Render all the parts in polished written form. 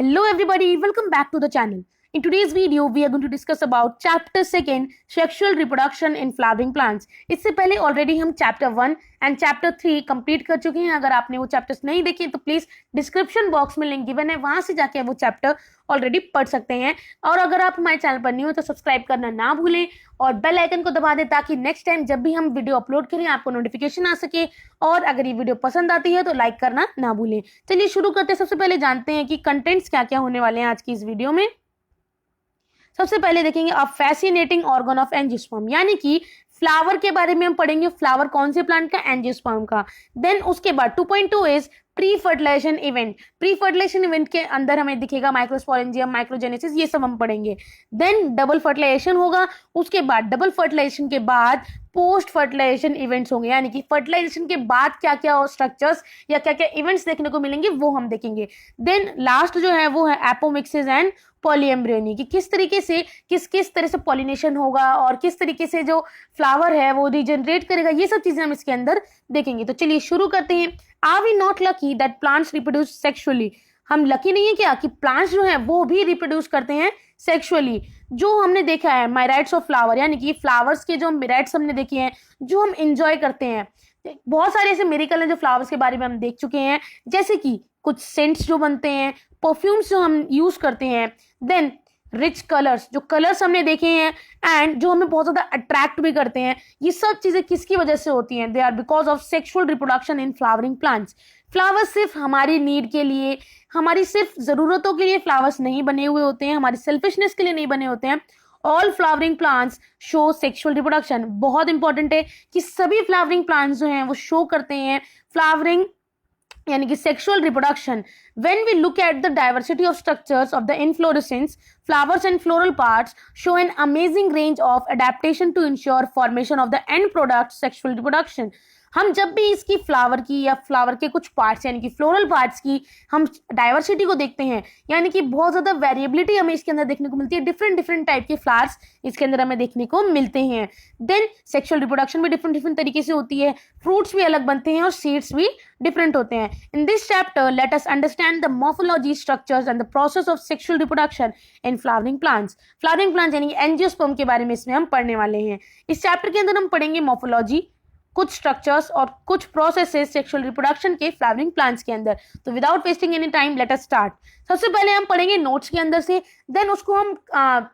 Hello everybody, welcome back to the channel. In today's video, we are going to discuss about chapter 2 sexual reproduction in flowering plants. इससे पहले already हम chapter 1 and chapter 3 complete कर चुके हैं. अगर आपने वो चैप्टर्स नहीं देखे तो प्लीज डिस्क्रिप्शन बॉक्स में लिंक गिवन है, वहां से जाके वो चैप्टर ऑलरेडी पढ़ सकते हैं. और अगर आप हमारे चैनल पर न्यू हो तो सब्सक्राइब करना ना भूलें और बेल आइकन को दबा दें ताकि नेक्स्ट टाइम जब भी हम वीडियो अपलोड करें आपको नोटिफिकेशन आ सके. और अगर ये वीडियो पसंद आती है तो लाइक करना ना भूलें. चलिए शुरू करते हैं. सबसे पहले जानते हैं कि कंटेंट्स क्या क्या होने वाले हैं आज की इस वीडियो में. सबसे पहले देखेंगे a fascinating organ of angiosperm, यानी कि फ्लावर के बारे में हम पढ़ेंगे. फ्लावर कौन से प्लांट का? एंजियोस्पर्म का. देन उसके बाद 2.2 is pre fertilisation event. Pre fertilisation event के अंदर हमें दिखेगा माइक्रोस्पोरेंजियम, माइक्रोजेनेसिस, ये सब हम पढ़ेंगे. देन डबल फर्टिलाइजेशन होगा. उसके बाद डबल फर्टिलाइजेशन के बाद पोस्ट फर्टिलाइजेशन इवेंट्स होंगे, यानी कि फर्टिलाइजेशन के बाद क्या क्या स्ट्रक्चर्स या क्या क्या इवेंट्स देखने को मिलेंगे वो हम देखेंगे. देन लास्ट जो है वो है एपोमिक्सिस एंड पॉलीएम्ब्रियोनी, कि किस तरीके से किस तरह से पॉलिनेशन होगा और किस तरीके से जो फ्लावर है वो रिजनरेट करेगा. ये सब चीजें हम इसके अंदर देखेंगे. तो चलिए शुरू करते हैं. Are we not lucky that plants reproduce sexually? हम लकी नहीं है क्या कि प्लांट्स जो है वो भी रिप्रोड्यूस करते हैं सेक्सुअली. जो हमने देखा है माइराइट्स ऑफ फ्लावर, यानी कि फ्लावर्स के जो मिराइट्स हमने देखे हैं जो हम इंजॉय करते हैं. बहुत सारे ऐसे मिरेकल हैं जो फ्लावर्स के बारे में हम देख चुके हैं, जैसे कि कुछ सेंट्स जो बनते हैं, परफ्यूम्स जो हम यूज करते हैं, देन रिच कलर्स, जो कलर्स हमने देखे हैं एंड जो हमें बहुत ज्यादा अट्रैक्ट भी करते हैं. ये सब चीजें किसकी वजह से होती हैं? They are because of sexual reproduction in flowering plants. Flowers सिर्फ हमारी नीड के लिए, हमारी सिर्फ जरूरतों के लिए फ्लावर्स नहीं बने हुए होते हैं, हमारी सेल्फिशनेस के लिए नहीं बने होते हैं. All flowering plants show sexual reproduction. बहुत इंपॉर्टेंट है कि सभी फ्लावरिंग प्लांट्स जो हैं वो शो करते हैं फ्लावरिंग यानी कि sexual reproduction. When we look at the diversity of structures of the inflorescence, flowers and floral parts show an amazing range of adaptation to ensure formation of the end product sexual reproduction. हम जब भी इसकी flower की या flower के कुछ parts यानी कि फ्लोरल पार्ट्स की हम डाइवर्सिटी को देखते हैं, यानी कि बहुत ज्यादा वेरिएबिलिटी हमें इसके अंदर देखने को मिलती है. डिफरेंट टाइप के फ्लावर्स इसके अंदर हमें देखने को मिलते हैं. देन सेक्सुअल रिप्रोडक्शन भी डिफरेंट तरीके से होती है. फ्रूट्स भी अलग बनते हैं और सीड्स भी डिफरेंट होते हैं. In this chapter late us understand the morphology, structures and the process of sexual reproduction in flowering plants. Flowering plants यानी एंजियोस्पर्म के बारे में इसमें हम पढ़ने वाले हैं. इस चैप्टर के अंदर हम पढ़ेंगे मॉर्फोलॉजी, कुछ स्ट्रक्चर्स और कुछ प्रोसेसेस सेक्सुअल रिप्रोडक्शन के फ्लावरिंग प्लांट्स के अंदर. तो without wasting any time let us start. सबसे पहले हम पढ़ेंगे नोट्स के अंदर से, देन उसको हम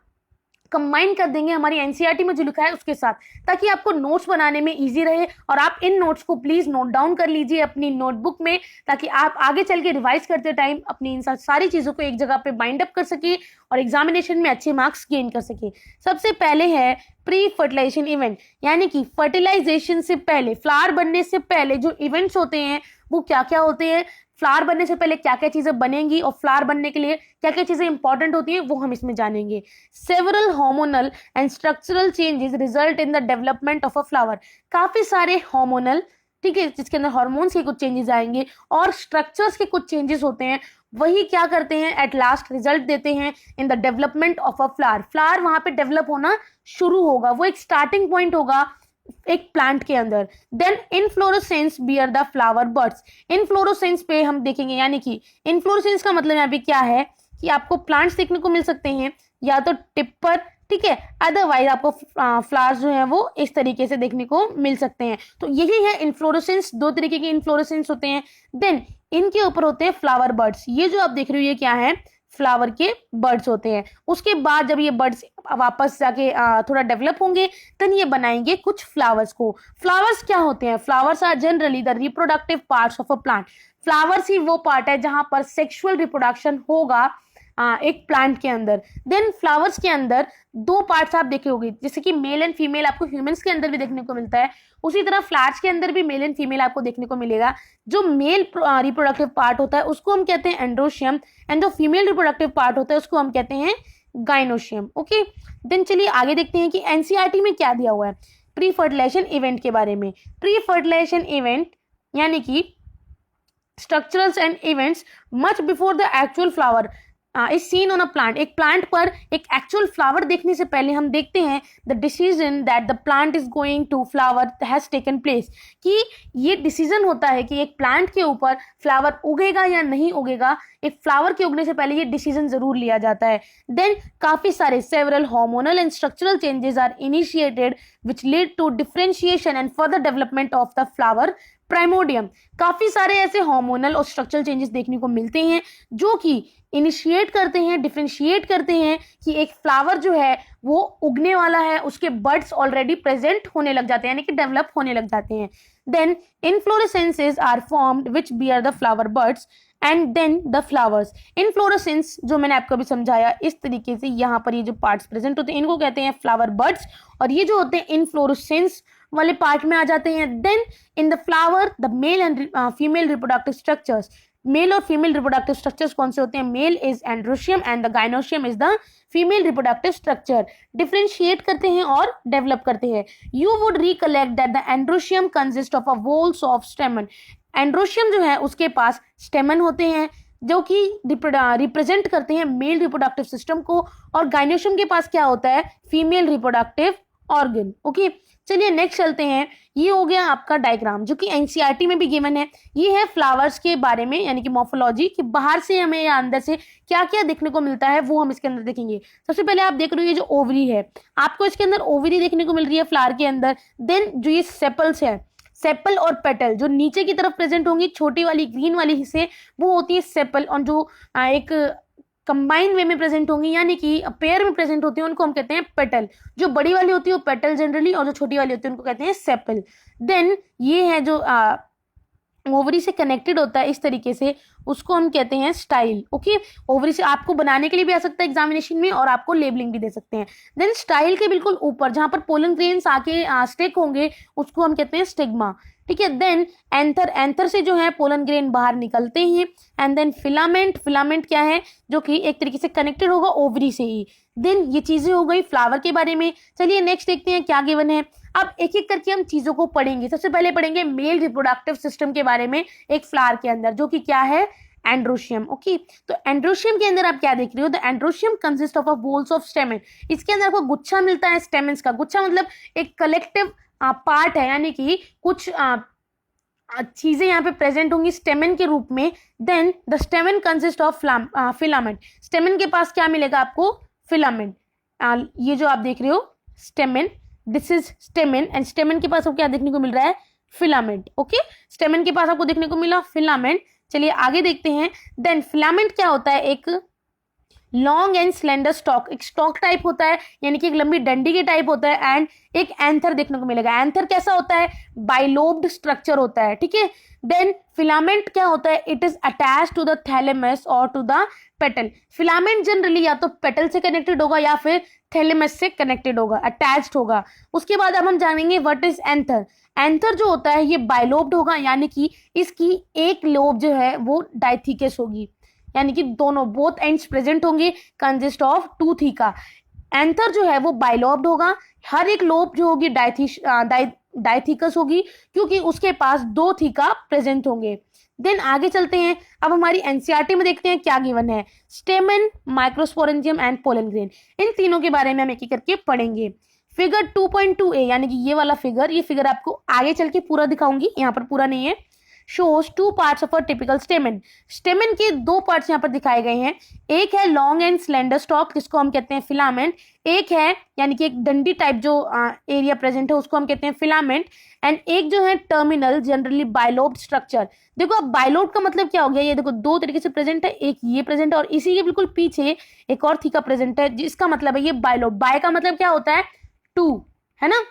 कंबाइन कर देंगे हमारी एनसीईआरटी में जो लिखा है उसके साथ, ताकि आपको नोट्स बनाने में इजी रहे. और आप इन नोट्स को प्लीज नोट डाउन कर लीजिए अपनी नोटबुक में, ताकि आप आगे चल के रिवाइज करते टाइम अपनी इन सारी चीजों को एक जगह पे बाइंड अप कर सके और एग्जामिनेशन में अच्छे मार्क्स गेन कर सके. सबसे पहले है प्री फर्टिलाइजेशन इवेंट, यानी कि फर्टिलाइजेशन से पहले, फ्लावर बनने से पहले जो इवेंट्स होते हैं वो क्या क्या होते हैं, फ्लावर बनने से पहले क्या क्या चीजें बनेंगी और फ्लावर बनने के लिए क्या क्या चीजें इंपॉर्टेंट होती हैं वो हम इसमें जानेंगे. Several hormonal and structural changes result in the development of a flower. काफी सारे हार्मोनल, ठीक है, जिसके अंदर हार्मोन्स के कुछ चेंजेस आएंगे और स्ट्रक्चर्स के कुछ चेंजेस होते हैं. वही क्या करते हैं, एट लास्ट रिजल्ट देते हैं in the development of a flower. Flower वहां पे डेवलप होना शुरू होगा, वो एक स्टार्टिंग पॉइंट होगा एक प्लांट के अंदर. Then inflorescence bear the flower buds. Inflorescence पे हम देखेंगे, यानी कि इनफ्लोरेसेंस का मतलब यहाँ पे क्या है कि आपको प्लांट्स देखने को मिल सकते हैं या तो टिप पर, ठीक है, अदरवाइज आपको फ्लावर्स जो है वो इस तरीके से देखने को मिल सकते हैं. तो यही है इनफ्लोरेसेंस. दो तरीके के इनफ्लोरेसेंस होते हैं. देन इनके ऊपर होते हैं फ्लावर बर्ड्स. ये जो आप देख रहे हो ये क्या है, फ्लावर के बर्ड्स होते हैं. उसके बाद जब ये बर्ड्स वापस जाके थोड़ा डेवलप होंगे तब ये बनाएंगे कुछ फ्लावर्स को. फ्लावर्स क्या होते हैं? Flowers are generally the reproductive parts of a plant. Flowers ही वो पार्ट है जहां पर सेक्सुअल रिप्रोडक्शन होगा एक प्लांट के अंदर. देन फ्लावर्स के अंदर दो पार्ट्स आप देखे होंगे, जैसे कि मेल एंड फीमेल आपको ह्यूमंस के अंदर भी देखने को मिलता है, उसी तरह फ्लावर्स के अंदर भी मेल एंड फीमेल आपको देखने को मिलेगा. जो मेल रिप्रोडक्टिव पार्ट होता है उसको हम कहते हैं एंड्रोशियम एंड जो फीमेल रिप्रोडक्टिव पार्ट होता है उसको हम कहते हैं गाइनोशियम. ओके, देन चलिए आगे देखते हैं कि एनसीईआरटी में क्या दिया हुआ है प्री फर्टिलाइजेशन इवेंट के बारे में. प्री फर्टिलाइजेशन इवेंट यानी कि structurals and events much before the actual flower. Is seen on a plant, एक प्लांट पर एक एक्चुअल फ्लावर देखने से पहले हम देखते हैं the decision that the plant is going to flower has taken place, कि ये डिसीजन होता है कि एक प्लांट के ऊपर फ्लावर उगेगा या नहीं उगेगा, एक फ्लावर के उगने से पहले ये डिसीजन जरूर लिया जाता है। देन काफी सारे several hormonal and structural changes are initiated which lead to differentiation and further development of the flower primordium. काफी सारे ऐसे हार्मोनल और स्ट्रक्चरल चेंजेस देखने को मिलते हैं जो कि इनिशिएट करते हैं, डिफरेंशिएट करते हैं कि एक फ्लावर जो है वो उगने वाला है, उसके बड्स ऑलरेडी प्रेजेंट होने लग जाते हैं, यानी कि डेवलप होने लग जाते हैं। Then inflorescences are formed which bear the flower buds and then the flowers. Inflorescence जो मैंने आपको अभी समझाया इस तरीके से, यहाँ पर ये जो पार्ट्स प्रेजेंट होते हैं इनको कहते हैं फ्लावर बड्स, और ये जो होते हैं इनफ्लोरेसेंस वाले पार्ट में आ जाते हैं। Then in the flower the male and female reproductive structures, male और फीमेल रिप्रोडक्टिव स्ट्रक्चर्स कौन से होते हैं? Male is androecium and the gynoecium is the female reproductive structure. Differentiate करते हैं और डेवलप करते हैं। You would recollect that the androecium consist of a whorls of stamen. Androecium जो है उसके पास स्टेमन होते हैं जो कि रिप्रेजेंट करते हैं मेल रिप्रोडक्टिव सिस्टम को, और गाइनोशियम के पास क्या होता है? Female reproductive organ. ओके, चलिए नेक्स्ट चलते हैं। ये हो गया आपका डायग्राम जो कि एनसीईआरटी में भी गिवन है। ये है फ्लावर्स के बारे में, यानी कि मॉर्फोलॉजी, कि बाहर से हमें या अंदर से क्या क्या देखने को मिलता है वो हम इसके अंदर देखेंगे। सबसे पहले आप देख रहे हो ये जो ओवरी है, आपको इसके अंदर ओवरी देखने को मिल रही है फ्लावर के अंदर। देन जो ये सेपल्स है, सेपल और पेटल जो नीचे की तरफ प्रेजेंट होंगी, छोटी वाली ग्रीन वाली हिस्से वो होती है सेपल, और जो एक कंबाइन वे में प्रेजेंट होंगी यानी कि पेयर में प्रेजेंट होती है उनको हम कहते हैं पेटल। जो बड़ी वाली होती है वो पेटल जनरली, और जो छोटी वाली होती है उनको कहते हैं सेपल। देन ये है जो ओवरी से कनेक्टेड होता है इस तरीके से, उसको हम कहते हैं स्टाइल। ओके, ओवरी से आपको बनाने के लिए भी आ सकता है एग्जामिनेशन में, और आपको लेबलिंग भी दे सकते हैं। देन स्टाइल के बिल्कुल ऊपर जहां पर पोलन ग्रेन्स आके स्टिक होंगे उसको हम कहते हैं स्टिग्मा। ठीक है, देन एंथर, एंथर से जो है पोलन ग्रेन बाहर निकलते हैं। एंड देन फिलामेंट, फिलामेंट क्या है? जो कि एक तरीके से कनेक्टेड होगा ओवरी से ही। देन ये चीजें हो गई फ्लावर के बारे में। चलिए नेक्स्ट देखते हैं क्या गिवन है। अब एक एक करके हम चीजों को पढ़ेंगे। सबसे पहले पढ़ेंगे मेल रिप्रोडक्टिव सिस्टम के बारे में एक फ्लावर के अंदर, जो कि क्या है? एंड्रोशियम। ओके, तो एंड्रोशियम के अंदर आप क्या देख रहे हो? The androecium consist of a whorls of stamen. इसके अंदर आपको गुच्छा मिलता है स्टेमेंस का। गुच्छा मतलब एक कलेक्टिव पार्ट है, यानी कि कुछ चीजें यहाँ पे प्रेजेंट होंगी स्टेमन के रूप में। Then the stamen consist of filament. Stamen के पास क्या मिलेगा आपको? फिलामेंट। ये जो आप देख रहे हो स्टेमन, दिस इज स्टेमन, एंड स्टेमन के पास आपको क्या देखने को मिल रहा है? फिलामेंट। ओके, स्टेमन के पास आपको देखने को मिला फिलामेंट। चलिए आगे देखते हैं। देन फिलामेंट क्या होता है? एक लॉन्ग एंड स्लेंडर स्टॉक, एक स्टॉक टाइप होता है, यानी कि एक लंबी डंडी के टाइप होता है। एंड एक एंथर देखने को मिलेगा। एंथर कैसा होता है? बाइलोब्ड स्ट्रक्चर होता है। ठीक है, देन फिलामेंट क्या होता है? It is attach to the thalamus और to the petal. Filament generally या तो पेटल से कनेक्टेड होगा या फिर थैलेमस से कनेक्टेड होगा, अटैच्ड होगा। उसके बाद अब हम जानेंगे व्हाट इज एंथर। एंथर जो होता है ये बाइलोब्ड होगा, यानी कि इसकी एक लोब जो है वो डाइथिकस होगी, यानी कि दोनों बोथ एंड्स प्रेजेंट होंगे, consist of two theca. Anther जो है वो बाइलोब्ड होगा, हर एक लोब जो होगी डाइथिकस होगी, क्योंकि उसके पास दो थीका प्रेजेंट होंगे। देन आगे चलते हैं। अब हमारी एनसीईआरटी में देखते हैं क्या गिवन है। Stamen, microsporangium and pollen grain, इन तीनों के बारे में हम एक एक करके पढ़ेंगे। फिगर 2.2a, यानी कि ये वाला फिगर, ये फिगर आपको आगे चल के पूरा दिखाऊंगी, यहाँ पर पूरा नहीं है। shows two parts of a typical stamen। स्टेमन के दो पार्ट्स यहाँ पर दिखाए गए हैं। एक है लॉन्ग एंड स्लेंडर स्टॉक, जिसको हम कहते हैं फिलामेंट। एक है यानी कि एक डंडी टाइप जो एरिया प्रेजेंट है उसको हम कहते हैं फिलामेंट। एंड एक जो है टर्मिनल, जनरली बाइलोब्ड स्ट्रक्चर। देखो अब बाइलोब्ड का मतलब क्या हो गया? ये देखो दो तरीके से प्रेजेंट है, एक ये प्रेजेंट है और इसी के बिल्कुल पीछे एक और थीका प्रेजेंट है, जिसका मतलब है ये बाइलोब्ड। बाय का मतलब क्या होता है? टू, है ना।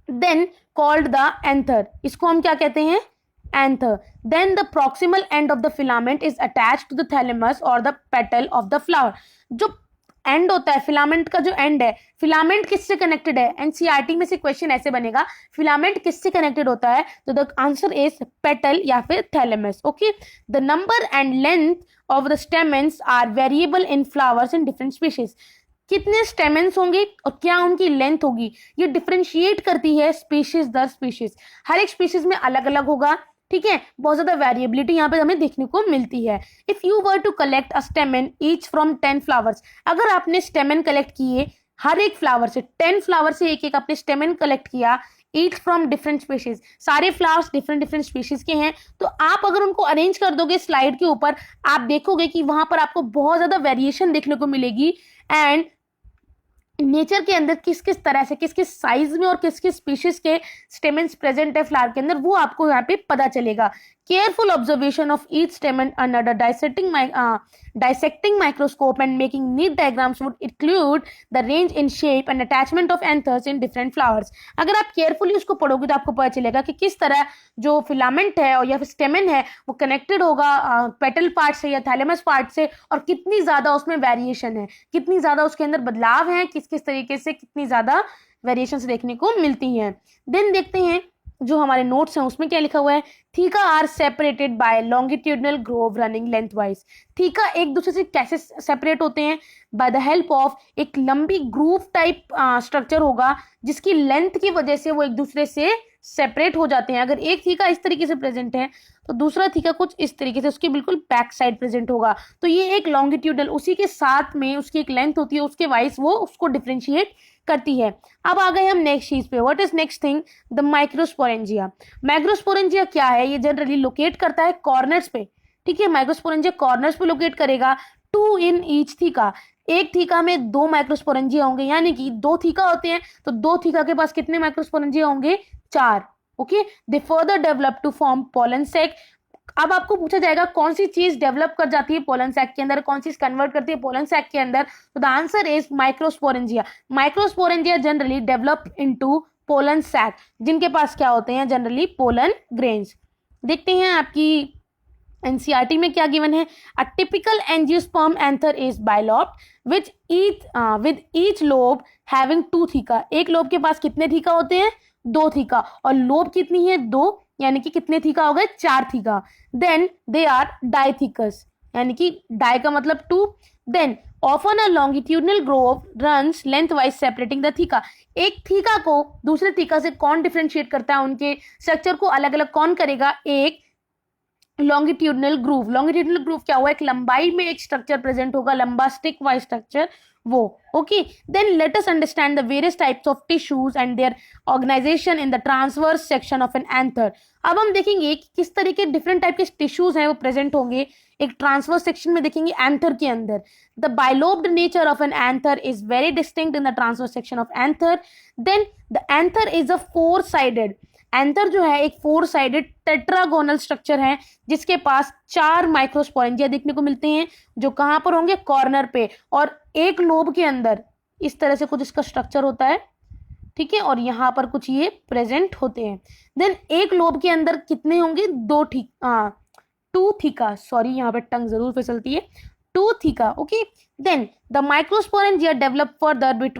देन कॉल्ड द एंथर, इसको हम क्या कहते हैं? anther। Then the proximal end of the filament is attached to the thalamus or the petal of the flower। जो एंड होता है फिलामेंट का, जो एंड है, फिलामेंट किससे कनेक्टेड है? एनसीईआरटी में से क्वेश्चन ऐसे बनेगा, फिलामेंट किससे कनेक्टेड होता है? तो द आंसर इज पेटल या फिर thalamus. Okay, the number and length of the stamens are variable in flowers in different species. कितने स्टेमेंस होंगे और क्या उनकी लेंथ होगी, ये डिफरेंशिएट करती है स्पीशीज दर स्पीशीज। हर एक स्पीशीज में अलग अलग होगा। ठीक है, बहुत ज्यादा वेरिएबिलिटी यहाँ पे हमें देखने को मिलती है। If you were to collect a stamen each from 10 flowers, अगर आपने स्टेमन कलेक्ट किए हर एक फ्लावर से, 10 फ्लावर से एक एक आपने स्टेमन कलेक्ट किया, ईच फ्रॉम डिफरेंट स्पीशीज, सारे फ्लावर्स डिफरेंट डिफरेंट स्पीशीज के हैं, तो आप अगर उनको अरेंज कर दोगे स्लाइड के ऊपर, आप देखोगे कि वहां पर आपको बहुत ज्यादा वेरिएशन देखने को मिलेगी। एंड नेचर के अंदर किस किस तरह से, किस किस साइज में और किस किस स्पीशीज के स्टेमेंस प्रेजेंट है फ्लावर के अंदर, वो आपको यहाँ पे पता चलेगा। Careful observation of each स्टेमन under the dissecting microscope and making neat diagrams would include the range in shape and attachment of anthers in different flowers। अगर आप केयरफुली उसको पढ़ोगे तो आपको पता चलेगा कि किस तरह जो फिलामेंट है और या फिर स्टेमन है वो कनेक्टेड होगा पेटल पार्ट से या थैलेमस पार्ट से, और कितनी ज्यादा उसमें वेरिएशन है, कितनी ज्यादा उसके अंदर बदलाव है, किस किस तरीके से कितनी ज्यादा वेरिएशन देखने को मिलती हैं। देन देखते हैं जो हमारे नोट्स हैं उसमें क्या लिखा हुआ है। Theca are separated by longitudinal groove running lengthwise. Theca एक दूसरे से कैसे सेपरेट होते हैं? बाय द हेल्प ऑफ एक लंबी ग्रूव टाइप स्ट्रक्चर होगा जिसकी लेंथ की वजह से वो एक दूसरे से सेपरेट हो जाते हैं। अगर एक थीका इस तरीके से प्रेजेंट है तो दूसरा थीका कुछ इस तरीके से उसके बिल्कुल बैक साइड प्रेजेंट होगा, तो ये एक लॉन्गिट्यूडनल, उसी के साथ में उसकी एक लेंथ होती है, उसके वाइज वो उसको डिफरेंशिएट करती है। अब आ गए हम नेक्स्ट चीज पे। What is next thing? The microsporangia. Microsporangia क्या है? ये जनरली लोकेट करता है कॉर्नर्स पे, ठीक है, माइक्रोस्पोरेंजिया कॉर्नर्स पे लोकेट करेगा। 2 इन ईच थीका, एक थीका में 2 माइक्रोस्पोरेंजिया होंगे, यानी कि 2 थीका होते हैं तो 2 थीका के पास कितने माइक्रोस्पोरेंजिया होंगे? 4। Okay, they further develop to form pollen sac. अब आपको पूछा जाएगा कौन सी चीज डेवलप कर जाती है पोलन सैक के अंदर, कौन सी चीज कन्वर्ट करती है पोलन सैक के अंदर, तो the answer is microsporangia. Microsporangia generally develop into pollen sac, जिनके पास क्या होते हैं? Generally pollen grains. देखते हैं आपकी एनसीईआरटी में क्या गिवन है। A typical angiosperm anther is bilobed with each lobe having 2 theca. एक लोब के पास कितने थीका होते हैं? 2 थीका, और लोब कितनी है? 2, यानी कि कितने थीका हो गए? 4 theca. Then they are dithecous, यानी कि डाई का मतलब 2। Then often a longitudinal groove runs lengthwise separating the theca. एक थीका को दूसरे थीका से कौन डिफरेंशिएट करता है? उनके स्ट्रक्चर को अलग अलग कौन करेगा? एक लॉन्गिट्यूडनल ग्रूव। लॉन्गिट्यूडनल ग्रूव क्या हुआ? एक लंबाई में एक स्ट्रक्चर प्रेजेंट होगा, लंबा स्टिक वाइज स्ट्रक्चर वो। Okay, then let us understand the various types of tissues and their organisation in the transverse section of an anther. अब हम देखेंगे कि किस तरह के डिफरेंट टाइप के टिश्यूज हैं वो प्रेजेंट होंगे एक ट्रांसवर्स सेक्शन में, देखेंगे एंथर के अंदर। The bilobed nature of an anther is very distinct in the transverse section of anther. Then the anther is a 4 sided, anther जो है एक 4 साइडेड टेट्रागोनल स्ट्रक्चर है जिसके पास 4 माइक्रोस्पोरेंजिया देखने को मिलते हैं, जो कहां पर होंगे? कॉर्नर पे, और एक लोब के अंदर इस तरह से कुछ इसका स्ट्रक्चर होता है, ठीक है, और यहाँ पर कुछ ये प्रेजेंट होते हैं। देन एक लोब के अंदर कितने होंगे? 2 थीका, सॉरी यहाँ पे टंग जरूर फिसलती है, 2 theca. Okay, then the microsporangia develop further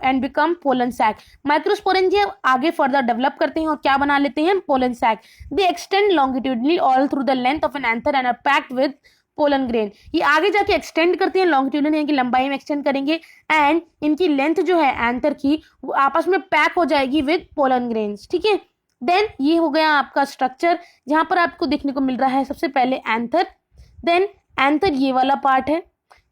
and become pollen sac. Microsporangia आगे फर्दर डेवलप करते हैं और क्या बना लेते हैं? Pollen sac. They extend longitudinally all through the length of an anther and are packed with pollen grain. ये आगे जाके एक्सटेंड करते हैं, लॉन्गिट्यूडनल यानी कि लंबाई में एक्सटेंड करेंगे, एंड इनकी लेंथ जो है एंथर की वो आपस में पैक हो जाएगी विद पोलन ग्रेन्स, ठीक है। देन ये हो गया आपका स्ट्रक्चर जहां पर आपको देखने को मिल रहा है सबसे पहले एंथर। देन एंथर ये वाला पार्ट है,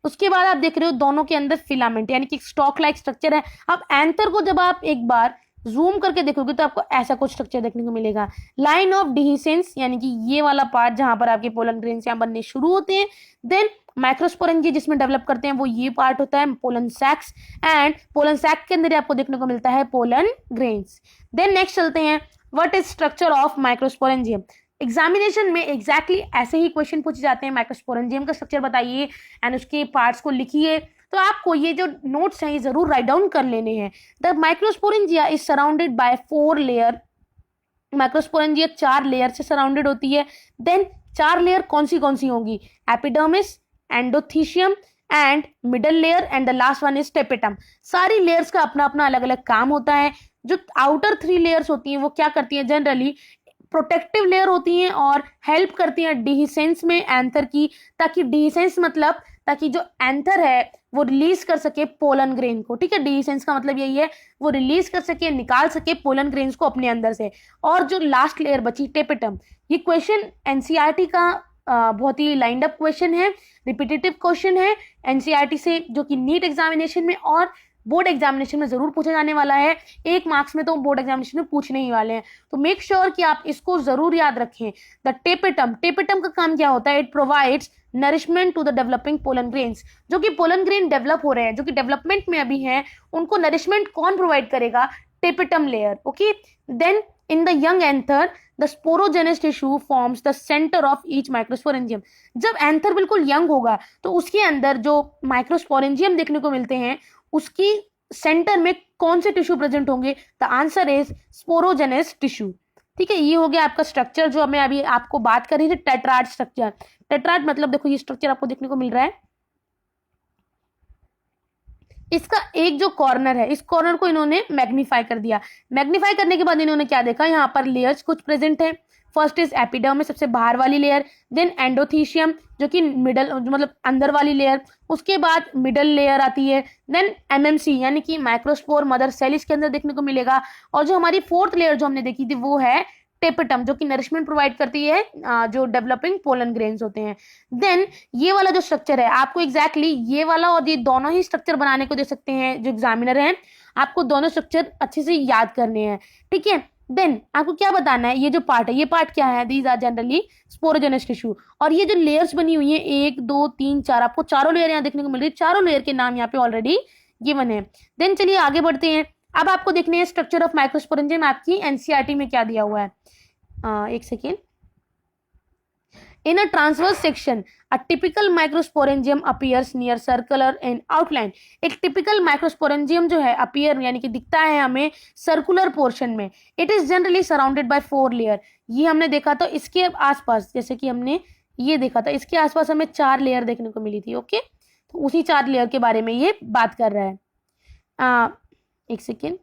उसके बाद आप देख रहे हो दोनों के अंदर फिलामेंट यानी कि स्टॉक लाइक स्ट्रक्चर है। अब एंथर को जब आप एक बार जूम करके देखोगे तो आपको ऐसा कुछ स्ट्रक्चर देखने को मिलेगा। लाइन ऑफ डिहिसेंस यानी कि ये वाला पार्ट जहां पर आपके पोलन ग्रेन्स यहाँ बनने शुरू होते हैं। देन माइक्रोस्पोरेंजिया जिसमें डेवलप करते हैं वो ये पार्ट होता है पोलन सैक्स, एंड पोलन सैक के अंदर आपको देखने को मिलता है पोलन ग्रेन्स। देन नेक्स्ट चलते हैं, what is structure of microsporangia. Examination में एग्जैक्टली ऐसे ही क्वेश्चन पूछे जाते हैं, माइक्रोस्पोरेंजियम का स्ट्रक्चर बताइए एंड उसके पार्ट्स को लिखिए। तो आपको ये जो नोट्स हैं ये जरूर राइट डाउन कर लेने हैं। The microsporangia is surrounded by 4 layer. Microsporangia 4 layer से सराउंडेड होती है। देन 4 लेयर कौन सी होंगी? Epidermis, endothecium and middle layer, and the last one is tapetum. सारी लेयर्स का अपना अपना अलग अलग काम होता है। जो आउटर 3 लेयर्स होती हैं वो क्या करती हैं? जनरली प्रोटेक्टिव लेयर होती हैं और हेल्प करती हैं डिहिसेंस में एंथर की, ताकि डिहिसेंस मतलब ताकि जो एंथर है वो रिलीज कर सके पोलन ग्रेन को, ठीक है। डीसेंस का मतलब यही है, वो रिलीज कर सके, निकाल सके पोलन ग्रेन्स को अपने अंदर से। और जो लास्ट लेयर बची टेपेटम, ये क्वेश्चन एनसीईआरटी का बहुत ही लाइंड अप क्वेश्चन है, रिपीटेटिव क्वेश्चन है एनसीईआरटी से, जो कि नीट एग्जामिनेशन में और बोर्ड एग्जामिनेशन में जरूर पूछा जाने वाला है। 1 मार्क्स में तो बोर्ड एग्जामिनेशन में पूछने ही वाले हैं, तो मेक श्योर कि आप इसको जरूर याद रखें। द टेपेटम, टेपेटम का काम क्या होता है? It provides nourishment to the developing pollen grains. जो कि पोलन ग्रेन डेवलप हो रहे हैं, जो कि डेवलपमेंट में अभी हैं, उनको नरिशमेंट कौन प्रोवाइड करेगा? Tapetum layer, okay. Then in the young anther the sporogenous tissue forms the center of each microsporangium। जब एंथर बिल्कुल यंग होगा तो उसके अंदर जो माइक्रोस्पोरेंजियम देखने को मिलते हैं, उसकी सेंटर में कौन से टिश्यू प्रेजेंट होंगे? The answer is sporogenous tissue, ठीक है। ये हो गया आपका स्ट्रक्चर जो मैं अभी आपको बात कर रही थी, टेट्राड स्ट्रक्चर। टेट्राड मतलब देखो ये स्ट्रक्चर आपको देखने को मिल रहा है, इसका एक जो कॉर्नर है, इस कॉर्नर को इन्होंने मैग्नीफाई कर दिया। मैग्नीफाई करने के बाद इन्होंने क्या देखा? यहाँ पर लेयर्स कुछ प्रेजेंट है। फर्स्ट इज एपिडर्मिस, सबसे बाहर वाली लेयर, देन एंडोथीशियम जो कि मिडल मतलब अंदर वाली लेयर, उसके बाद मिडल लेयर आती है, देन एमएमसी यानी कि माइक्रोस्पोर मदर सेल इसके अंदर देखने को मिलेगा, और जो हमारी फोर्थ लेयर जो हमने देखी थी वो है टेपेटम, जो कि नरिशमेंट प्रोवाइड करती है जो डेवलपिंग पोलन ग्रेन्स होते हैं। देन ये वाला जो स्ट्रक्चर है, आपको एग्जैक्टली ये वाला और ये दोनों ही स्ट्रक्चर बनाने को दे सकते हैं जो एग्जामिनर हैं, आपको दोनों स्ट्रक्चर अच्छे से याद करने हैं, ठीक है। देन आपको क्या बताना है? ये जो पार्ट है, ये पार्ट क्या है? These are generally sporogenous tissue. और ये जो लेयर्स बनी हुई है 1 2 3 4, आपको चारों लेयर यहाँ देखने को मिल रही है, चारों लेयर के नाम यहाँ पे ऑलरेडी गिवन है। देन चलिए आगे बढ़ते हैं। अब आपको देखने हैं स्ट्रक्चर ऑफ माइक्रोस्पोरेंजियम आपकी एनसीईआरटी में क्या दिया हुआ है। एक second. In a transverse section, a typical microsporangium appears near circular in outline। एक typical microsporangium जो है appear यानी कि दिखता है हमें circular portion में। It is generally surrounded by 4 layer। ये हमने देखा था इसके आसपास, जैसे कि हमने ये देखा था, इसके आसपास हमें 4 लेयर देखने को मिली थी, ओके। तो उसी 4 लेयर के बारे में ये बात कर रहा है। एक सेकेंड।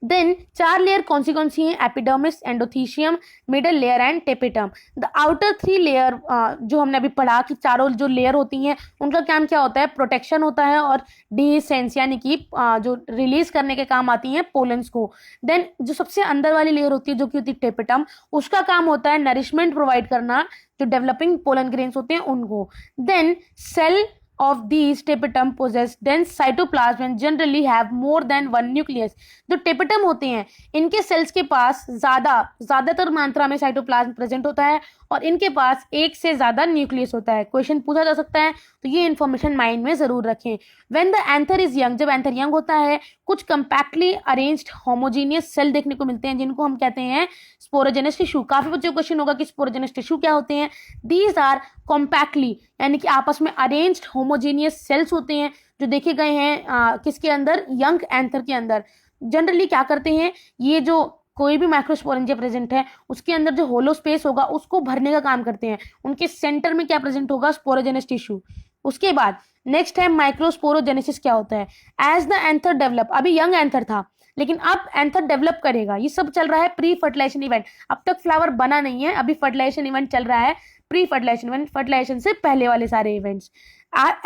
देन 4 लेयर कौन सी हैं? Epidermis, endothecium, middle layer and tapetum. The outer 3 layer जो हमने अभी पढ़ा कि चारों जो लेयर होती हैं उनका काम क्या होता है? प्रोटेक्शन होता है और डिसेंस यानी कि जो रिलीज करने के काम आती हैं पोलन्स को। देन जो सबसे अंदर वाली लेयर होती है जो कि होती है टेपेटम, उसका काम होता है नरिशमेंट प्रोवाइड करना जो डेवलपिंग पोलन ग्रेन्स होते हैं उनको। Then cell of these tapetum possess dense cytoplasm and generally have more than 1 nucleus। जो टेपेटम होते हैं इनके सेल्स के पास ज्यादातर मात्रा में साइटोप्लाज्म प्रेजेंट होता है और इनके पास एक से ज्यादा न्यूक्लियस होता है। क्वेश्चन पूछा जा सकता है, तो ये इन्फॉर्मेशन माइंड में जरूर रखें। When the anther is young, जब एंथर यंग होता है, कुछ कंपैक्टली अरेंज्ड होमोजीनियस सेल देखने को मिलते हैं जिनको हम कहते हैं स्पोरोजेनस टिश्यू। काफी बच्चों को क्वेश्चन होगा कि स्पोरोजेनस टिश्यू क्या होते हैं। दीज आर कॉम्पैक्टली यानी कि आपस में अरेंज्ड होमोजीनियस सेल्स होते हैं जो देखे गए हैं किसके अंदर? यंग एंथर के अंदर। जनरली क्या करते हैं, ये जो कोई भी माइक्रोस्पोरेंजिया प्रेजेंट है उसके अंदर जो होलो स्पेस होगा उसको भरने का काम करते हैं। उनके सेंटर में क्या प्रेजेंट होगा? Sporogenous tissue. उसके बाद नेक्स्ट है माइक्रोस्पोरोजेनेसिस। क्या होता है? एज द एंथर डेवलप, अभी यंग एंथर था लेकिन अब एंथर डेवलप करेगा। ये सब चल रहा है प्री फर्टिलाइजेशन इवेंट, अब तक फ्लावर बना नहीं है, अभी फर्टिलाइजेशन इवेंट चल रहा है। प्री फर्टिलाइजेशन इवेंट, फर्टिलाइजेशन से पहले वाले सारे events.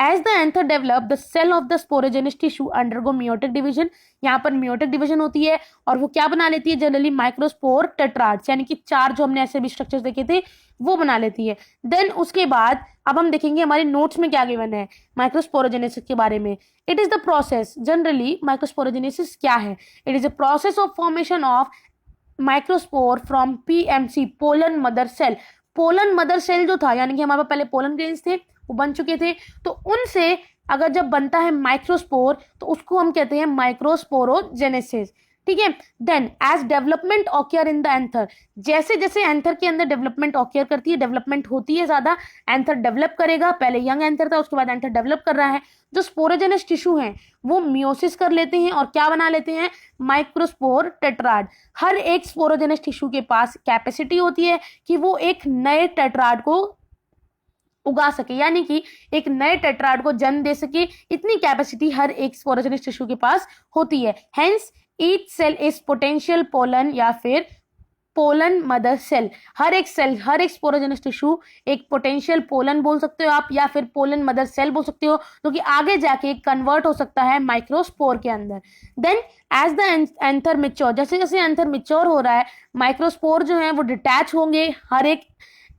As the anther develop the cell of the sporogenous tissue undergo meiotic division. यहाँ पर मियोटिक डिवीजन होती है और वो क्या बना लेती है? जनरली माइक्रोस्पोर टेट्राड्स यानी कि 4 जो हमने ऐसे भी स्ट्रक्चर्स देखे थे वो बना लेती है। देन उसके बाद अब हम देखेंगे हमारे नोट्स में क्या गिवन है माइक्रोस्पोरोजेनेसिस के बारे में। It is the process, generally microsporogenesis क्या है? It is a process of formation of microspore from PMC, pollen mother cell. Pollen mother cell जो था यानी कि हमारे पास पहले पोलन ग्रेन्स थे वो बन चुके थे, तो उनसे अगर जब बनता है माइक्रोस्पोर तो उसको हम कहते हैं माइक्रोस्पोरोजेनेसिस, ठीक है। Then as development occur in the anther, जैसे जैसे एंथर के अंदर डेवलपमेंट ऑक्यर करती है, डेवलपमेंट होती है ज्यादा, एंथर डेवलप करेगा। पहले यंग एंथर था उसके बाद एंथर डेवलप कर रहा है। जो स्पोरोजेनस टिश्यू हैं वो मियोसिस कर लेते हैं और क्या बना लेते हैं? Microspore tetrad. हर एक स्पोरोजेनस टिश्यू के पास कैपेसिटी होती है कि वो एक नए टेट्राड को उगा सके यानी कि एक नए टेट्राड को जन्म दे सके, इतनी कैपेसिटी हर एक स्पोरोजेनस टिश्यू के पास होती है। Hence each cell is potential pollen या फिर पोलन मदर सेल। हर एक सेल, हर एक स्पोरोजेनस टिश्यू एक पोटेंशियल पोलन बोल सकते हो आप, या फिर पोलन मदर सेल बोल सकते हो, जो कि आगे जाके कन्वर्ट हो सकता है माइक्रोस्पोर के अंदर। Then as the anther mature, जैसे जैसे एंथर मिच्योर हो रहा है, माइक्रोस्पोर जो है वो डिटैच होंगे हर एक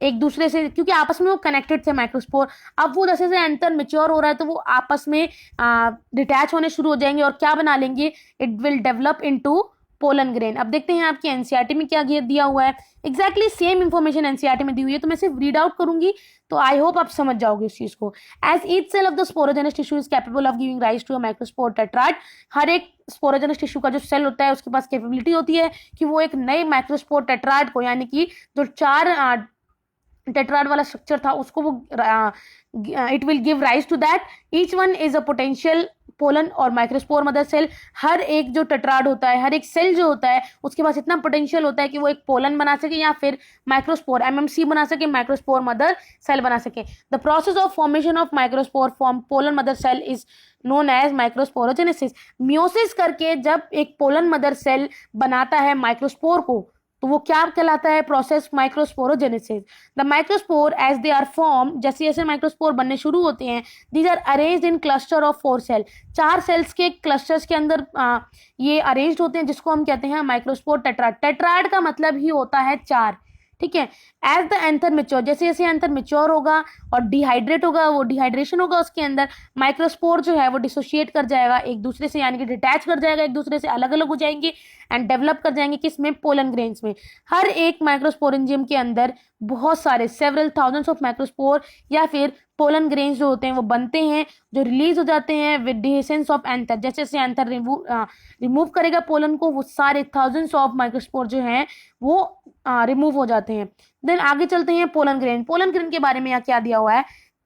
एक दूसरे से, क्योंकि आपस में वो कनेक्टेड थे माइक्रोस्पोर। अब वो जैसे जैसे एंथर मिच्योर हो रहा है तो वो आपस में डिटैच होने शुरू हो जाएंगे और क्या बना लेंगे, it will develop into pollen grain. अब देखते हैं आपकी एनसीईआरटी में क्या दिया हुआ है। एग्जैक्टली सेम इंफॉर्मेशन एनसीईआरटी में दी हुई है, तो मैं सिर्फ रीड आउट करूंगी, तो आई होप आप समझ जाओगे उस चीज को। As each cell of the sporogenous tissue is capable of giving rise to a microspore tetrad, हर एक स्पोरोजेनस टिश्यू का जो सेल होता है उसके पास कैपेबिलिटी होती है कि वो एक नए माइक्रोस्पोर टेट्राड को, यानी कि जो 4 टेट्राड वाला स्ट्रक्चर था उसको वो it will give rise to that. Each one is a potential pollen और माइक्रोस्पोर मदर सेल। हर एक जो टेट्राड होता है, हर एक सेल जो होता है उसके पास इतना पोटेंशियल होता है कि वो एक पोलन बना सके या फिर माइक्रोस्पोर एमएमसी बना सके, माइक्रोस्पोर मदर सेल बना सके। The process of formation of microspore form pollen mother cell is known as microsporogenesis. Meiosis करके जब एक पोलन मदर सेल बनाता है माइक्रोस्पोर को, तो वो क्या कहलाता है, process microsporogenesis. The microspore as they are form, जैसे जैसे माइक्रोस्पोर बनने शुरू होते हैं, these are arranged in cluster of 4 cell, 4 cells के क्लस्टर्स के अंदर ये अरेंज्ड होते हैं, जिसको हम कहते हैं माइक्रोस्पोर टेट्राड। टेट्राड का मतलब ही होता है 4, ठीक है। एज द एंथर मिच्योर, जैसे जैसे एंथर मिच्योर होगा और डिहाइड्रेट होगा, वो डिहाइड्रेशन होगा उसके अंदर, माइक्रोस्पोर जो है वो डिसोशिएट कर जाएगा एक दूसरे से, यानी कि डिटैच कर जाएगा एक दूसरे से, अलग अलग हो जाएंगे एंड डेवलप कर जाएंगे किसमें, पोलन ग्रेन्स में। हर एक माइक्रोस्पोरेंजियम के अंदर बहुत सारे सेवरल थाउजेंड्स ऑफ माइक्रोस्पोर या फिर पोलन ग्रेन्स जो होते हैं वो बनते हैं, जो रिलीज हो जाते हैं विद डिसेंस ऑफ एंथर। जैसे जैसे एंथर रिमूव करेगा पोलन को, वो सारे थाउजेंड्स ऑफ माइक्रोस्पोर जो हैं वो रिमूव हो जाते हैं। देन आगे चलते हैं पोलन ग्रेन। पोलन ग्रेन के बारे में यहाँ क्या दिया हुआ है,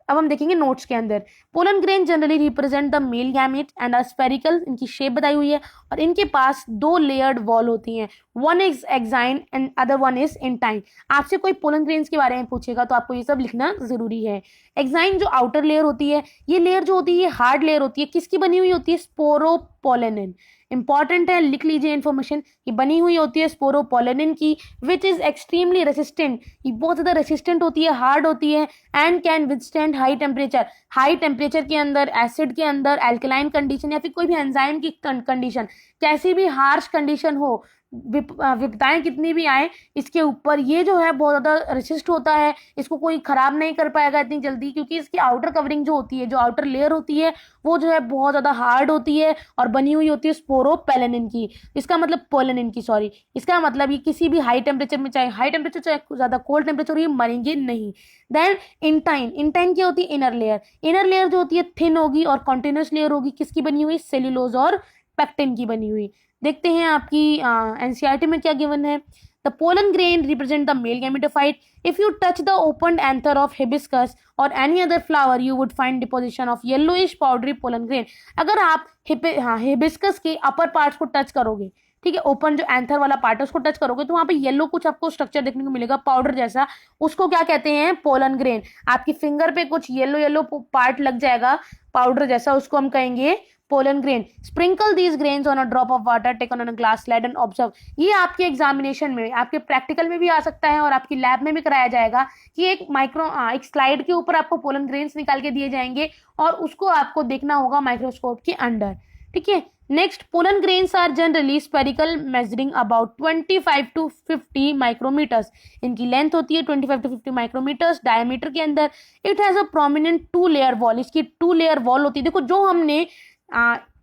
अब हम देखेंगे नोट्स के अंदर। Pollen grain generally represent the male gamete and are spherical, इनकी शेप बताई हुई है, और इनके पास 2 लेयर्ड वॉल होती हैं, one is exine and other one is intine. आपसे कोई पोलन ग्रेन्स के बारे में पूछेगा तो आपको ये सब लिखना जरूरी है। एक्साइन जो आउटर लेयर होती है, ये लेयर जो होती है हार्ड लेयर होती है, किसकी बनी हुई होती है, स्पोरोपोलेनिन। इंपॉर्टेंट है, लिख लीजिए इन्फॉर्मेशन, ये बनी हुई होती है स्पोरोपोलेनिन की, विच इज एक्सट्रीमली रेसिस्टेंट, ये बहुत ज्यादा रेसिस्टेंट होती है, हार्ड होती है, and can withstand high temperature. High temperature के अंदर, एसिड के अंदर, एल्कलाइन कंडीशन या फिर कोई भी एंजाइम की कंडीशन, कैसी भी हार्श कंडीशन हो, विपदाएं कितनी भी आए, इसके ऊपर ये जो है बहुत ज़्यादा रेसिस्ट होता है, इसको कोई ख़राब नहीं कर पाएगा इतनी जल्दी, क्योंकि इसकी आउटर कवरिंग जो होती है, जो आउटर लेयर होती है, वो जो है बहुत ज़्यादा हार्ड होती है और बनी हुई होती है स्पोरोपेलेनिन की। इसका मतलब पोलेनिन की, सॉरी, इसका मतलब ये किसी भी हाई टेम्परेचर में, चाहे हाई टेम्परेचर चाहे ज़्यादा कोल्ड टेम्परेचर, ये मरेंगे नहीं। देन इंटाइन, इंटाइन क्या होती है, इनर लेयर। इनर लेयर जो होती है थिन होगी और कॉन्टिन्यूस लेयर होगी, किसकी बनी हुई, सेल्यूलोज और पेक्टिन की बनी हुई। देखते हैं आपकी एनसीईआरटी में क्या गिवन है। The pollen grain represent the male gametophyte. If you touch the open anther of hibiscus और any other flower you would find deposition of yellowish powdery pollen grain. अगर आप हिबिस्कस के अपर पार्ट्स को touch करोगे, ठीक है, open जो anther वाला पार्ट है उसको टच करोगे, तो वहां पे येलो कुछ आपको स्ट्रक्चर देखने को मिलेगा, पाउडर जैसा, उसको क्या कहते हैं, पोलन ग्रेन। आपकी फिंगर पे कुछ येलो येलो पार्ट लग जाएगा पाउडर जैसा, उसको हम कहेंगे pollen grain. Sprinkle these grains on a drop of water taken on a glass slide and observe. ये आपके एग्जामिनेशन में, आपके प्रैक्टिकल में भी आ सकता है और आपकी लैब में भी कराया जाएगा कि एक स्लाइड के ऊपर आपको पोलन ग्रेन्स निकाल के दिए जाएंगे और उसको आपको देखना होगा माइक्रोस्कोप के अंडर, ठीक है। Next, pollen grains are generally spherical, measuring about 25 to 50 micrometers. इनकी लेंथ होती है 25 to 50 माइक्रोमीटर्स डायमीटर के अंदर। It has a prominent 2 layer wall, इसकी 2 लेयर वॉल होती है। देखो, जो हमने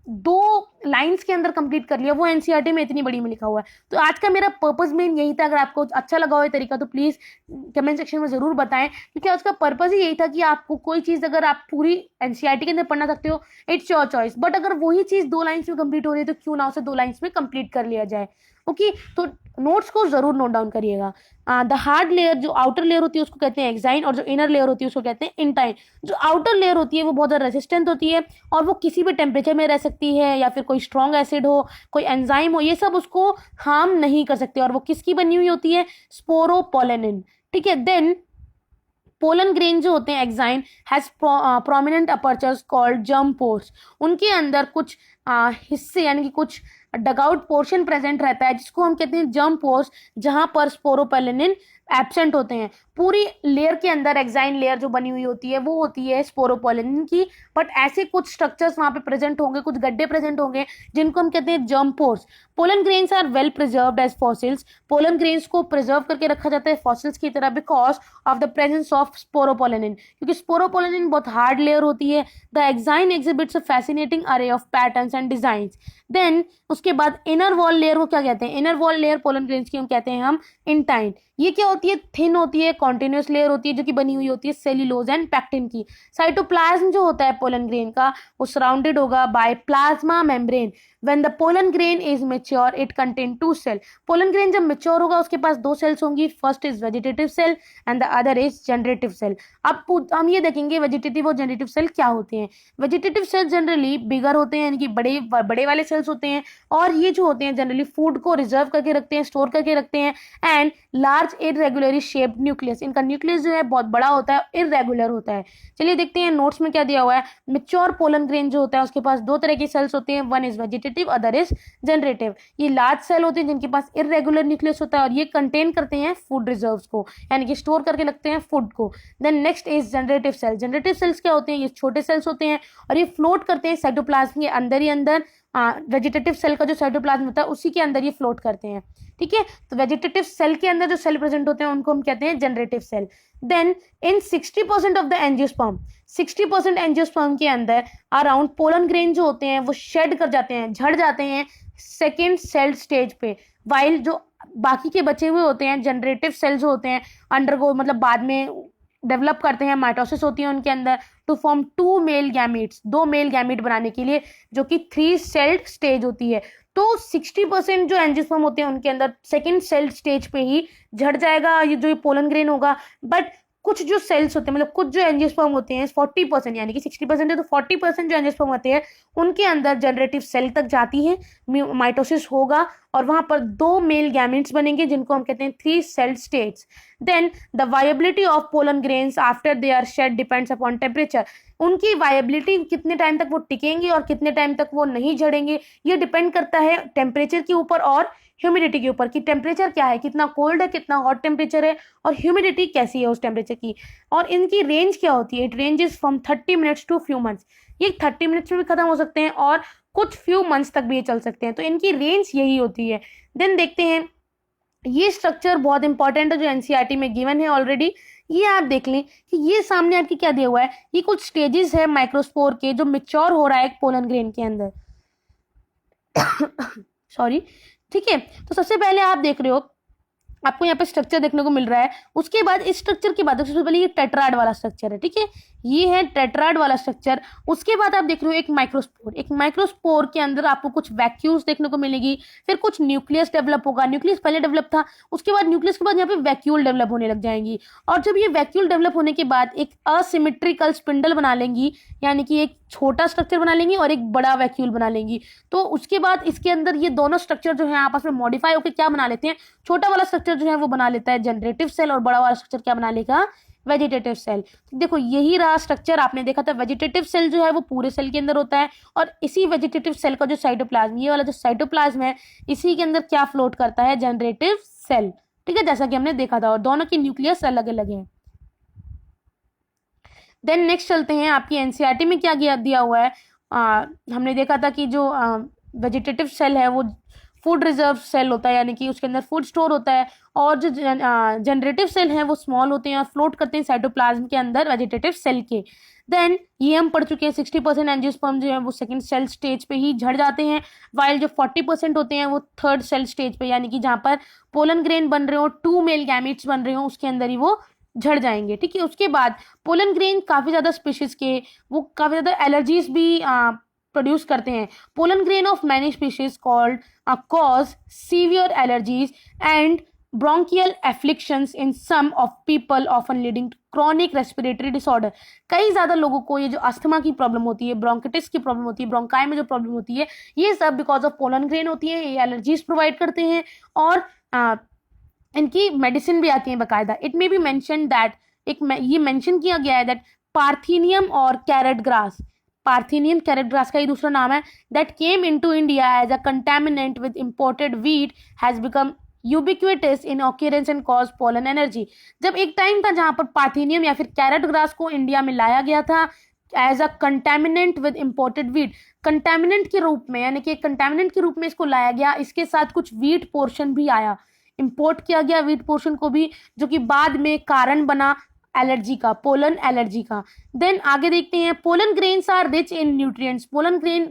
2 लाइंस के अंदर कंप्लीट कर लिया, वो एनसीईआरटी में इतनी बड़ी में लिखा हुआ है। तो आज का मेरा पर्पस मेन यही था। अगर आपको अच्छा लगा हो ये तरीका तो प्लीज कमेंट सेक्शन में जरूर बताएं, क्योंकि उसका पर्पस ही यही था कि आपको कोई चीज अगर आप पूरी एनसीईआरटी के अंदर पढ़ना सकते हो, इट्स योर चॉइस, बट अगर वही चीज 2 लाइन्स में कंप्लीट हो रही है तो क्यों ना उसे 2 लाइन्स में कंप्लीट कर लिया जाए। ओके, तो नोट्स को जरूर नोट डाउन करिएगा। द हार्ड लेयर, जो आउटर लेयर होती है उसको कहते हैं एक्साइन, और जो इनर लेयर होती है उसको कहते हैं इंटाइन। जो आउटर लेयर होती है वो बहुत ज़्यादा रेसिस्टेंट होती है और वो किसी भी टेम्परेचर में रह सकती है, या फिर कोई स्ट्रॉन्ग एसिड हो, कोई एंजाइम हो, ये सब उसको हार्म नहीं कर सकते, और वो किसकी बनी हुई होती है, स्पोरोपोलेनिन, ठीक है। देन पोलन ग्रेन जो होते हैं exine has prominent apertures called germ pores. उनके अंदर कुछ हिस्से, यानी कि कुछ डगआउट पोर्शन प्रेजेंट रहता है जिसको हम कहते हैं जर्म पोर्स, जहां पर स्पोरोपोलिनिन एब्सेंट होते हैं। पूरी लेयर के अंदर एक्साइन लेयर जो बनी हुई होती है वो होती है स्पोरोपोलिनिन की, बट ऐसे कुछ स्ट्रक्चर्स वहां पे प्रेजेंट होंगे, कुछ गड्ढे प्रेजेंट होंगे जिनको हम कहते हैं germ pores. Pollen grains are well preserved as fossils. Pollen grains को प्रिजर्व करके रखा जाता है फॉसिल्स की तरह because of the presence of sporopollenin, क्योंकि स्पोरोपोलिनिन बहुत हार्ड लेयर होती है। The exine exhibits a fascinating array of patterns and designs. Then उसके बाद इनर वॉल लेयर को क्या कहते हैं? Inner wall layer pollen grains की हम कहते हैं हम इंटाइन। ये क्या होती है? थिन होती है, कॉन्टिन्यूस लेयर होती है जो कि बनी हुई होती है सेल्यूलोज एंड पैक्टिन की। साइटोप्लाज्म जो होता है पोलन ग्रेन का वो सराउंडेड होगा by plasma membrane. When the pollen grain is mature, it contain two cell. Pollen grain जब mature होगा उसके पास दो cells होंगी, first is vegetative cell and the other is generative cell. अब हम ये देखेंगे vegetative और generative cell क्या होते हैं। Vegetative cells generally bigger होते हैं, यानी कि बड़े वाले cells होते हैं, और ये जो होते हैं generally food को reserve करके रखते हैं, store करके रखते हैं, and large irregularly shaped nucleus. इनका nucleus जो है बहुत बड़ा होता है, irregular होता है। चलिए देखते हैं नोट्स में क्या दिया हुआ है। Mature pollen grain जो होता है उसके पास दो तरह की cells होते हैं, one is vegetative, other is generative. ये लार्ज सेल होते हैं जिनके पास इरेगुलर न्यूक्लियस होता है और ये कंटेन करते हैं फूड रिजर्व्स को, यानी कि स्टोर करके रखते हैं फूड को। Then next is generative cell. Generative cells क्या होते हैं? ये छोटे सेल्स होते हैं और ये फ्लोट करते हैं साइटोप्लाज्म के अंदर ही अंदर। वेजिटेटिव सेल का जो साइटोप्लाज्म होता है उसी के अंदर ये फ्लोट करते हैं, ठीक है। तो वेजिटेटिव सेल के अंदर जो सेल प्रेजेंट होते हैं उनको हम कहते हैं generative cell. Then in 60% of the angiosperm, 60% angiosperm के अंदर अराउंड पोलन ग्रेन जो होते हैं वो शेड कर जाते हैं, झड़ जाते हैं सेकेंड सेल स्टेज पे, वाइल जो बाकी के बचे हुए होते हैं जनरेटिव सेल जो होते हैं अंडरगो मतलब बाद में डेवलप करते हैं, माइटोसिस होती है उनके अंदर to form two male gametes, दो मेल गैमीट बनाने के लिए, जो कि 3 सेल्ड स्टेज होती है। तो 60% जो एंजियोस्पर्म होते हैं उनके अंदर सेकेंड सेल स्टेज पे ही झड़ जाएगा ये जो पोलन ग्रेन होगा। बट कुछ जो सेल्स होते हैं मतलब कुछ जो एंजियोस्पर्म होते हैं 40%, यानी कि 60% है तो 40% जो एंजियोस्पर्म होते हैं उनके अंदर जनरेटिव सेल तक जाती है, माइटोसिस होगा और वहां पर दो मेल गैमेट्स बनेंगे जिनको हम कहते हैं 3 cell states. Then the viability of pollen grains after they are shed depends upon temperature. उनकी वायबिलिटी कितने टाइम तक वो टिकेंगे और कितने टाइम तक वो नहीं झड़ेंगे ये डिपेंड करता है टेम्परेचर के ऊपर और ह्यूमिडिटी के ऊपर, कि टेम्परेचर क्या है, कितना कोल्ड है, कितना हॉट टेम्परेचर है और ह्यूमिडिटी कैसी है उस टेम्परेचर की। और इनकी रेंज क्या होती है? It ranges from 30 minutes to few months. ये 30 मिनट्स में भी खत्म हो सकते हैं और कुछ फ्यू मंथ्स तक भी ये चल सकते हैं, तो इनकी रेंज यही होती है। देन देखते हैं ये स्ट्रक्चर बहुत इंपॉर्टेंट है जो एनसीईआरटी में गिवन है ऑलरेडी। ये आप देख लें कि ये सामने आपकी क्या दिया हुआ है, ये कुछ स्टेजेस है माइक्रोस्पोर के जो मेच्योर हो रहा है एक पोलन ग्रेन के अंदर सॉरी, ठीक है। तो सबसे पहले आप देख रहे हो आपको यहाँ पे स्ट्रक्चर देखने को मिल रहा है। उसके बाद इस स्ट्रक्चर की बात है, सबसे पहले ये टेट्राड वाला स्ट्रक्चर है, ठीक है, ये है टेट्राड वाला स्ट्रक्चर। उसके बाद आप देख रहे हो एक माइक्रोस्पोर, एक माइक्रोस्पोर के अंदर आपको कुछ वैक्यूल्स देखने को मिलेगी, फिर कुछ न्यूक्लियस डेवलप होगा, न्यूक्लियस पहले डेवलप था, उसके बाद न्यूक्लियस के बाद यहाँ पे वैक्यूल डेवलप होने लग जाएंगी, और जब ये वैक्यूल डेवलप होने के बाद एक असिमेट्रिकल स्पिंडल बना लेंगी, यानी कि एक छोटा स्ट्रक्चर बना लेंगी और एक बड़ा वैक्यूल बना लेंगी। तो उसके बाद इसके अंदर ये दोनों स्ट्रक्चर जो है आपस में मॉडिफाई होकर क्या बना लेते हैं, छोटा वाला स्ट्रक्चर जो है वो बना लेता है जनरेटिव सेल और बड़ा वाला स्ट्रक्चर क्या बना लेगा, वेजिटेटिव सेल। तो देखो यही रहा स्ट्रक्चर, आपने देखा था वेजिटेटिव सेल जो है वो पूरे सेल के अंदर होता है और इसी वेजिटेटिव सेल का जो साइटोप्लाज्म, ये वाला जो साइटोप्लाज्म है, इसी के अंदर क्या फ्लोट करता है, जनरेटिव सेल, ठीक है, जैसा कि हमने देखा था, और दोनों की न्यूक्लियस अलग अलग है। देन नेक्स्ट चलते हैं, आपकी एनसीईआरटी में क्या दिया हुआ है। हमने देखा था कि जो वेजिटेटिव सेल है वो फूड रिजर्व सेल होता है, यानी कि उसके अंदर फूड स्टोर होता है, और जो जनरेटिव सेल है वो स्मॉल होते हैं और फ्लोट करते हैं साइटोप्लाज्म के अंदर वेजिटेटिव सेल के। देन ये हम पढ़ चुके हैं 60% एंजियोस्पर्म जो है वो सेकंड सेल स्टेज पे ही झड़ जाते हैं, वाइल जो 40% होते हैं वो थर्ड सेल स्टेज पे, यानी कि जहाँ पर पोलन ग्रेन बन रहे हो, 2 मेल गैमेट्स बन रहे हो, उसके अंदर ही वो झड़ जाएंगे, ठीक है। उसके बाद पोलन ग्रेन काफ़ी ज़्यादा स्पीशीज़ के वो काफ़ी ज़्यादा एलर्जीज भी प्रोड्यूस करते हैं। Pollen grain of many species called cause severe allergies and bronchial afflictions in some of people often leading to chronic respiratory disorder। कई ज़्यादा लोगों को ये जो अस्थमा की प्रॉब्लम होती है, ब्रोंकिटिस की प्रॉब्लम होती है, ब्रोंकाई में जो प्रॉब्लम होती है, ये सब बिकॉज ऑफ पोलन ग्रेन होती है। ये एलर्जीज प्रोवाइड करते हैं और इनकी मेडिसिन भी आती है बाकायदा। It may be mention that ये मेंशन किया गया है दैट पार्थीनियम और carrot grass, parthenium carrot grass का ही दूसरा नाम है, that came into India as a contaminant with imported wheat has become ubiquitous in occurrence and cause pollen energy. जब एक टाइम था जहां पर पार्थेनियम या फिर कैरेट ग्रास को इंडिया में लाया गया था as a contaminant with imported wheat, contaminant के रूप में, यानी कि कंटेमिनेंट के रूप में इसको लाया गया, इसके साथ कुछ वीट पोर्शन भी आया, इंपोर्ट किया गया वीट पोर्शन को भी, जो कि बाद में कारण बना एलर्जी का, पोलन एलर्जी का। देन आगे देखते हैं, pollen grains are rich in nutrients, pollen grain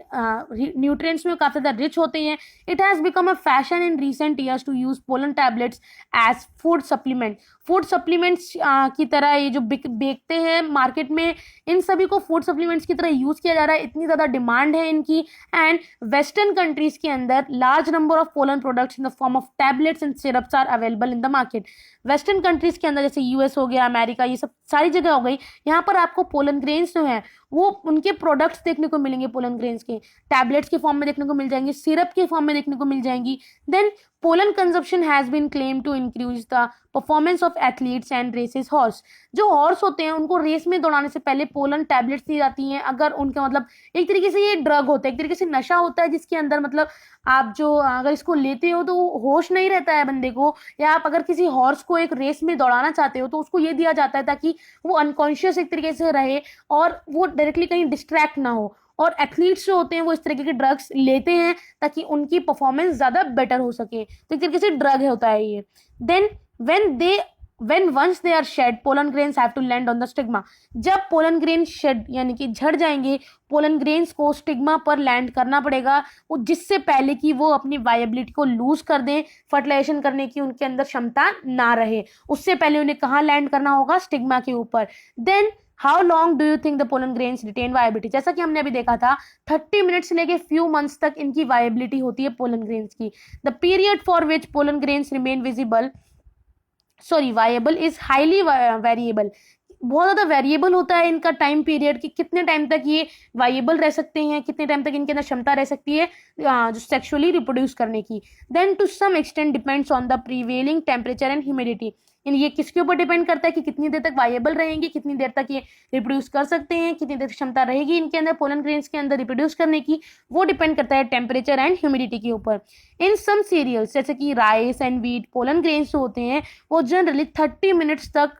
nutrients में काफी ज्यादा रिच होते हैं। It has become a fashion in recent years to use pollen tablets as food supplement, food supplements की तरह ये जो बेचते हैं मार्केट में, इन सभी को फूड सप्लीमेंट्स की तरह यूज किया जा रहा है, इतनी ज्यादा डिमांड है इनकी। एंड वेस्टर्न कंट्रीज के अंदर large number of pollen products in the form of tablets and syrups are available in the market. Western countries के अंदर जैसे यूएस हो गया, अमेरिका, ये सब सारी जगह हो गई, यहाँ पर आपको पोलन ग्रेन्स जो है वो उनके प्रोडक्ट्स देखने को मिलेंगे, पोलन ग्रेन्स के टैबलेट्स के फॉर्म में देखने को मिल जाएंगे, सिरप के फॉर्म में देखने को मिल जाएंगी। Then pollen consumption has been claim to increase the performance of athletes and races horse. जो हॉर्स होते हैं उनको रेस में दौड़ाने से पहले पोलन टैबलेट्स दी जाती हैं, अगर उनका मतलब एक तरीके से ये ड्रग होता है, एक तरीके से नशा होता है, जिसके अंदर मतलब आप जो अगर इसको लेते हो तो होश नहीं रहता है बंदे को, या आप अगर किसी हॉर्स को एक रेस में दौड़ाना चाहते हो तो उसको ये दिया जाता है ताकि वो अनकॉन्शियस एक तरीके से रहे और वो डायरेक्टली कहीं डिस्ट्रैक्ट ना हो। और एथलीट्स जो होते हैं वो इस तरीके के ड्रग्स लेते हैं ताकि उनकी परफॉर्मेंस ज्यादा बेटर हो सके, तो एक तरीके से ड्रग होता है ये। Then when once they are shed pollen grains have to land on the stigma, जब पोलन ग्रेन शेड यानी कि झड़ जाएंगे, पोलन ग्रेन्स को स्टिग्मा पर लैंड करना पड़ेगा, वो जिससे पहले कि वो अपनी वायबिलिटी को लूज कर दें, फर्टिलाइजेशन करने की उनके अंदर क्षमता ना रहे, उससे पहले उन्हें कहाँ लैंड करना होगा, स्टिग्मा के ऊपर। Then how long do you think the pollen grains retain viability, जैसा कि हमने अभी देखा था 30 मिनट से लेके फ्यू मंथ्स तक इनकी वायबिलिटी होती है पोलन ग्रेन्स की। The period for which pollen grains remain viable is highly variable, बहुत ज़्यादा वेरिएबल होता है इनका टाइम पीरियड कि कितने टाइम तक ये वाइएबल रह सकते हैं, कितने टाइम तक इनके अंदर क्षमता रह सकती है जो सेक्सुअली रिप्रोड्यूस करने की। Then to some extent depends on the prevailing temperature and humidity, ये किसके ऊपर डिपेंड करता है कि कितनी देर तक वाइएबल रहेंगे, कितनी देर तक ये रिप्रोड्यूस कर सकते हैं, कितनी देर क्षमता रहेगी इनके अंदर पोलन ग्रेन्स के अंदर रिप्रोड्यूस करने की, वो डिपेंड करता है टेम्परेचर एंड ह्यूमिडिटी के ऊपर। इन सम सीरियल्स जैसे कि rice and wheat, pollen grains जो होते हैं वो जनरली 30 मिनट्स तक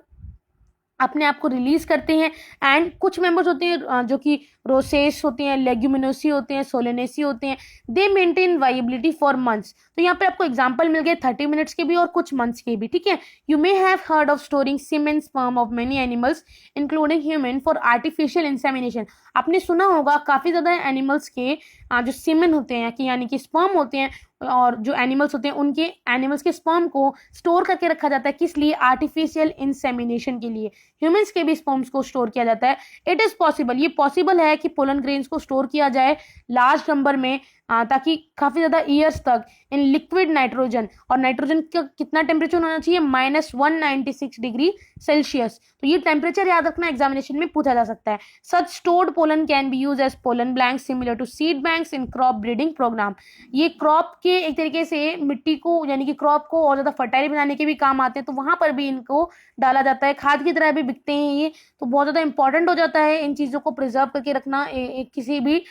अपने आप को रिलीज करते हैं। एंड कुछ मेंबर्स होते हैं जो कि रोसेस होते हैं, लेग्यूमिनोसी होते हैं, सोलेनेसी होते हैं, दे मेंटेन वाइबिलिटी फॉर मंथ्स। तो यहाँ पे आपको एग्जांपल मिल गए 30 मिनट्स के भी और कुछ मंथ्स के भी, ठीक है। You may have heard of storing semen sperm of many animals including human for artificial insemination, आपने सुना होगा काफी ज्यादा एनिमल्स के जो सीमेन होते हैं कि यानी कि स्पर्म होते हैं और जो एनिमल्स होते हैं उनके एनिमल्स के स्पर्म को स्टोर करके रखा जाता है, किस लिए, आर्टिफिशियल इंसेमिनेशन के लिए। ह्यूमंस के भी स्पर्म्स को स्टोर किया जाता है। इट इज पॉसिबल, ये पॉसिबल है कि पोलन ग्रेन्स को स्टोर किया जाए लार्ज नंबर में ताकि काफी ज्यादा ईयर्स तक इन लिक्विड नाइट्रोजन, और नाइट्रोजन का कितना टेम्परेचर होना चाहिए, -196 डिग्री सेल्सियस। तो ये टेम्परेचर याद रखना, एग्जामिनेशन में पूछा जा सकता है। Such stored pollen can be use as pollen blanks similar to seed banks in crop breeding program, ये क्रॉप के एक तरीके से मिट्टी को यानी कि क्रॉप को और ज्यादा फर्टाइल बनाने के भी काम आते हैं, तो वहां पर भी इनको डाला जाता है, खाद की तरह भी बिकते हैं ये, तो बहुत ज्यादा इंपॉर्टेंट हो जाता है इन चीजों को प्रिजर्व करके रखना किसी भी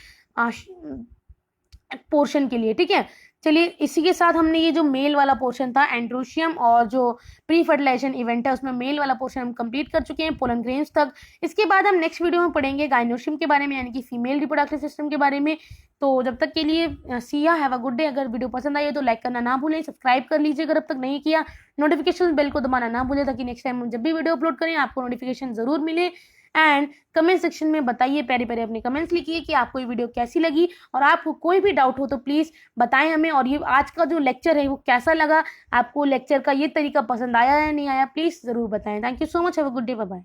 पोर्शन के लिए, ठीक है। चलिए इसी के साथ हमने ये जो मेल वाला पोर्शन था एंड्रोशियम और जो प्री फर्टिलाइजेशन इवेंट है उसमें मेल वाला पोर्शन हम कंप्लीट कर चुके हैं पोलन ग्रेन्स तक। इसके बाद हम नेक्स्ट वीडियो में पढ़ेंगे गाइनोशियम के बारे में, यानी कि फीमेल रिप्रोडक्टिव सिस्टम के बारे में। तो जब तक के लिए Siya have a good day. अगर वीडियो पसंद आई है तो लाइक करना ना भूलें, सब्सक्राइब कर लीजिए अगर अब तक नहीं किया, नोटिफिकेशन बेल को दबाना ना भूलें ताकि नेक्स्ट टाइम हम जब भी वीडियो अपलोड करें आपको नोटिफिकेशन जरूर मिले। एंड कमेंट सेक्शन में बताइए, प्यारे प्यारे अपने कमेंट्स लिखिए कि आपको ये वीडियो कैसी लगी, और आपको कोई भी डाउट हो तो प्लीज़ बताएं हमें। और ये आज का जो लेक्चर है वो कैसा लगा, आपको लेक्चर का ये तरीका पसंद आया या नहीं आया, प्लीज़ ज़रूर बताएं। Thank you so much, have a good day, bye bye.